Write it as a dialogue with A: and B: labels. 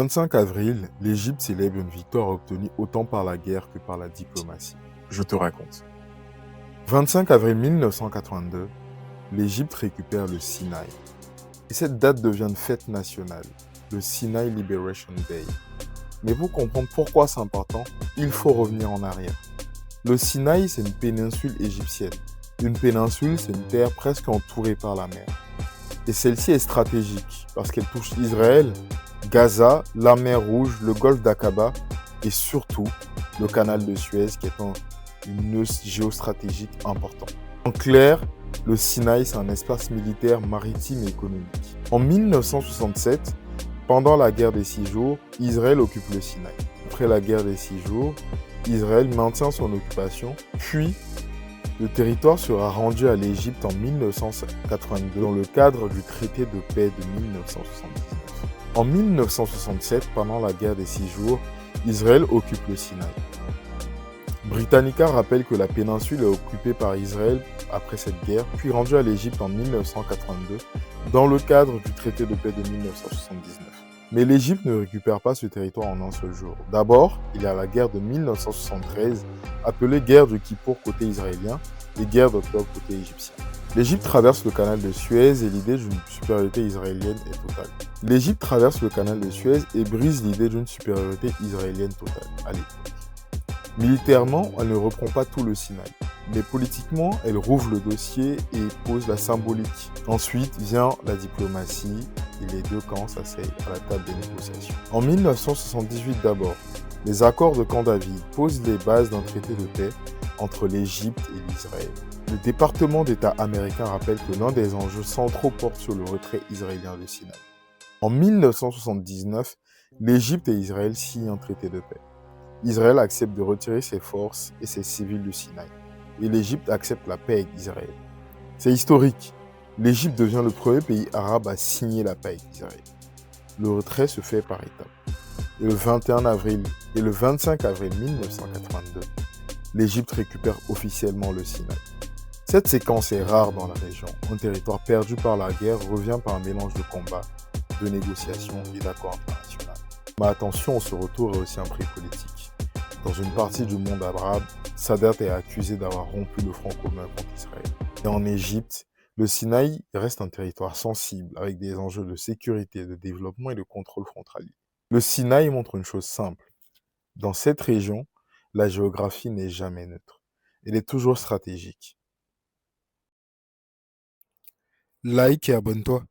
A: 25 avril, l'Égypte célèbre une victoire obtenue autant par la guerre que par la diplomatie. Je te raconte. 25 avril 1982, l'Égypte récupère le Sinaï. Et cette date devient une fête nationale, le Sinai Liberation Day. Mais pour comprendre pourquoi c'est important, il faut revenir en arrière. Le Sinaï, c'est une péninsule égyptienne. Une péninsule, c'est une terre presque entourée par la mer. Et celle-ci est stratégique parce qu'elle touche Israël, Gaza, la mer Rouge, le golfe d'Aqaba et surtout le canal de Suez qui est une nœud géostratégique important. En clair, le Sinaï, c'est un espace militaire, maritime et économique. En 1967, pendant la guerre des 6 jours, Israël occupe le Sinaï. Après la guerre des 6 jours, Israël maintient son occupation, puis le territoire sera rendu à l'Égypte en 1982 dans le cadre du traité de paix de 1979. En 1967, pendant la guerre des 6 jours, Israël occupe le Sinaï. Britannica rappelle que la péninsule est occupée par Israël après cette guerre, puis rendue à l'Égypte en 1982 dans le cadre du traité de paix de 1979. Mais l'Égypte ne récupère pas ce territoire en un seul jour. D'abord, il y a la guerre de 1973, appelée guerre de Kippour côté israélien et guerre d'octobre côté égyptien. L'Égypte traverse le canal de Suez et l'idée d'une supériorité israélienne est totale. L'Égypte traverse le canal de Suez et brise l'idée d'une supériorité israélienne totale à l'époque. Militairement, elle ne reprend pas tout le Sinaï, mais politiquement, elle rouvre le dossier et pose la symbolique. Ensuite vient la diplomatie et les deux camps s'asseyent à la table des négociations. En 1978 d'abord, les accords de Camp David posent les bases d'un traité de paix entre l'Égypte et l'Israël. Le département d'État américain rappelle que l'un des enjeux centraux porte sur le retrait israélien du Sinaï. En 1979, l'Égypte et Israël signent un traité de paix. Israël accepte de retirer ses forces et ses civils du Sinaï. Et l'Égypte accepte la paix avec Israël. C'est historique. L'Égypte devient le premier pays arabe à signer la paix avec Israël. Le retrait se fait par étapes. Et le 21 avril et le 25 avril 1982, l'Égypte récupère officiellement le Sinaï. Cette séquence est rare dans la région. Un territoire perdu par la guerre revient par un mélange de combats, de négociations et d'accords internationaux. Mais attention, ce retour est aussi un prix politique. Dans une partie du monde arabe, Sadat est accusé d'avoir rompu le front commun contre Israël. Et en Égypte, le Sinaï reste un territoire sensible avec des enjeux de sécurité, de développement et de contrôle frontalier. Le Sinaï montre une chose simple. Dans cette région, la géographie n'est jamais neutre. Elle est toujours stratégique. Like et abonne-toi.